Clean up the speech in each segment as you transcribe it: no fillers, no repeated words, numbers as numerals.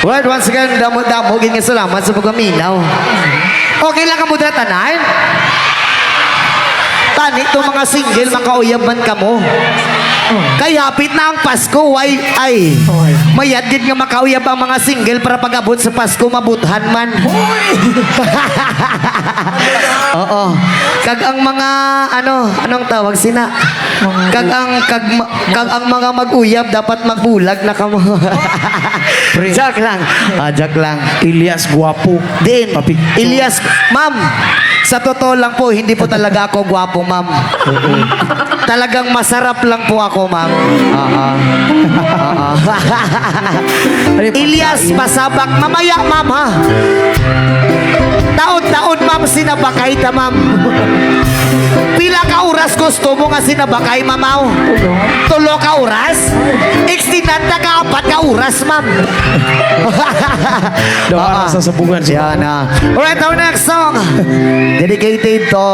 Right, once again, damo-damo, ganyan salamat sa pagkaminaw. Okay lang ka mo tanan? Tani, itong mga single, makauyaban ka mo. Kaya hapit na ang Pasko, ay mayadgid nga makauyab ang mga single para pag-abot sa Pasko, mabuthan man. Oo. Kag ang mga, anong tawag sina? Kag ang mga mag-uyab, dapat magbulag na kamo. Joke lang. Joke lang. Ilyas Guwapo. Din. Ilyas, ma'am, sa totoo lang po, hindi po talaga ako gwapo, ma'am. Talagang masarap lang po ako, ma'am. Ilyas Pasabak. Mamaya, ma'am, ha? Taon-taon, ma'am, sinabakay ta, ma'am. Pila ka oras gusto mo nga sinabakay, mamaw? Tulo ka oras? Extinanda ka 4 ka oras, ma'am. Doon sa sabungan siya. Yan, alright, our next song. Dedicated to,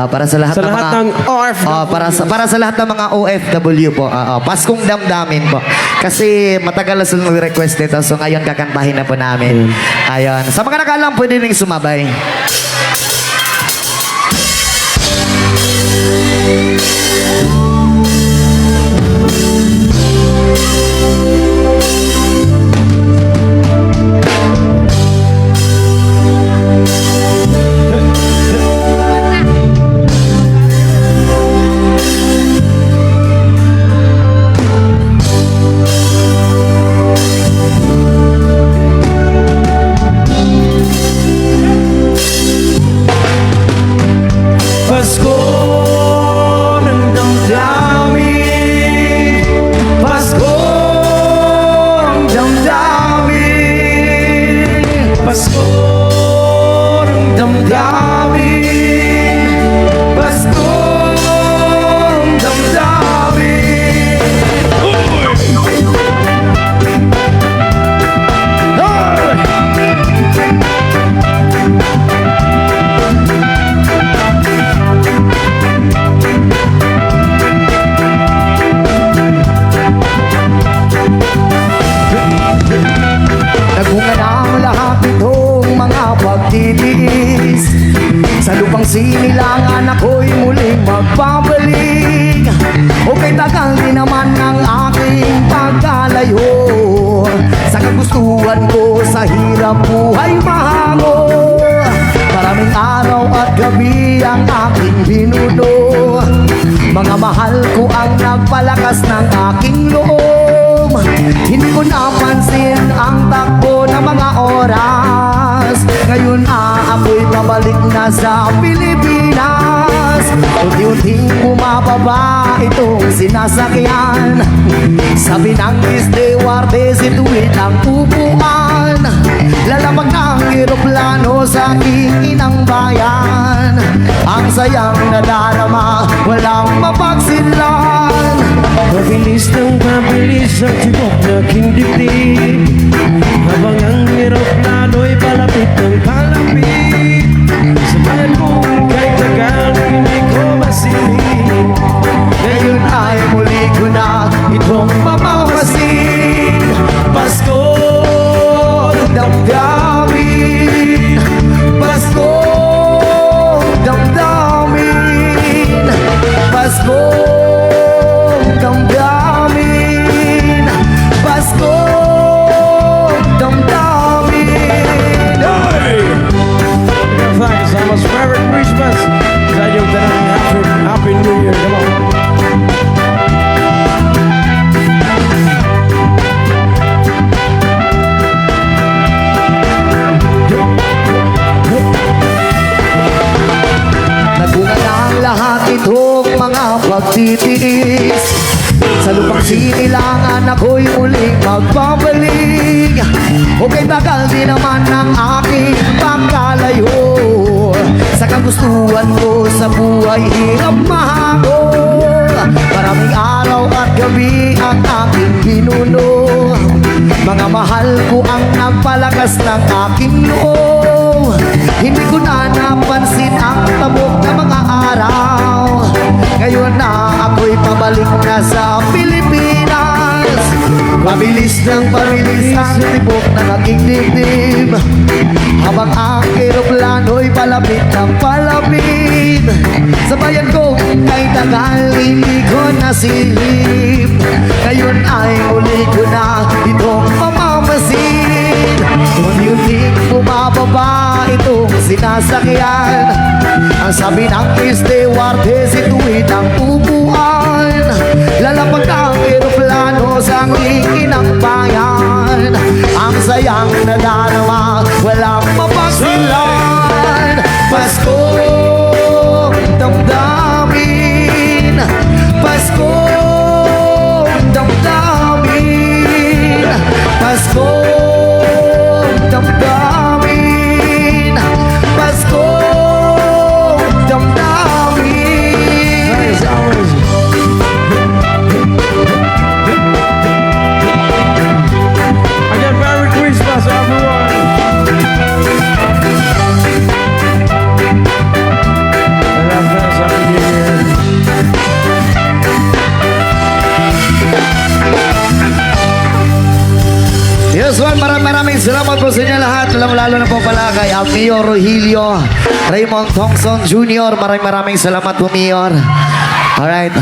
para sa lahat, Sa lahat ng OFW. para sa lahat ng mga OFW po. Paskong damdamin po. Kasi matagal na silang request nito. So ngayon kakantahin na po namin. Ayun. Sa mga nakalang, pwede rin sumabay. Pasko ng damdamin, Pasko ng damdamin, Pasko ng damdamin, Pasko ng damdamin. Nagbunga na ang lahat itong mga pagtitiis. Sa lupang sinilangan ako'y muling magbabalik. Okay, tagal din naman ang aking pagkalayo sa kagustuhan ko sa hirap buhay mahango. Maraming araw at gabi ang aking binuno. Mga mahal ko ang nagpalakas ng aking loob. Hindi ko napansin ang takbo ng mga oras. Ngayon ako'y pabalik na sa Pilipinas. Unti-unting bumababa itong sinasakyan. Sabi ng stewardess, ituwid ang upuan. Lalamag ng eroplano sa aking inang bayan. Ang sayang nadarama, walang mapagsidlan. Mabilis ng mabilis ang tibok na aking dibdib, habang ang eroplano'y palapit ng palapit. Sa bayan kong kay tagal, hindi ko masilip. Ngayon ay muli ko na itong mapapasin. Pasko ng damdamin, Pasko ng damdamin, Pasko ng damdamin, Pasko ng damdamin. Thanks, I must Merry Christmas. Sa inyong tanang Happy New Year. Come on. Nagbunga na ang lahat itong mga pagtitiis. Sa lupang sinilangan ako'y muling magbabalik. Okay, tagal din naman ang aking pagkalayo sa kagustuhan ko sa buhay hirap mahango. Maraming araw at gabi ang aking binuno. Mga mahal ko ang nagpalakas ng aking loob. Hindi ko na napansin ang tabok na mga araw. Ngayon na ako'y pabalik na sa Pilipinas. Pabilis ng pabilis ang tibok ng aking dibdib Habang ang eroplano'y palapit ng palapit Sa bayan ko kay tagal hindi ko nasilip Ngayon ay uli ko na itong mamamasin Unti-unting bumababa itong sinasakyan Ang sabi ng stewardess ito'y ng upuan Lalapag ang eroplano sa ngingin ng bayan Ang sayang nadarama, walang mapagsilan Pasko, damdamin Pasko, damdamin Pasko, damdamin Pasko, damdamin Nice hours. Again, Merry Christmas, everyone. Happy New Year. Yes, one, maraming salamat po sa inyo lahat. Lalo na po pala kay Amio Rogelio, Raymond Thompson Jr. Maraming salamat po, Mayor. Alright.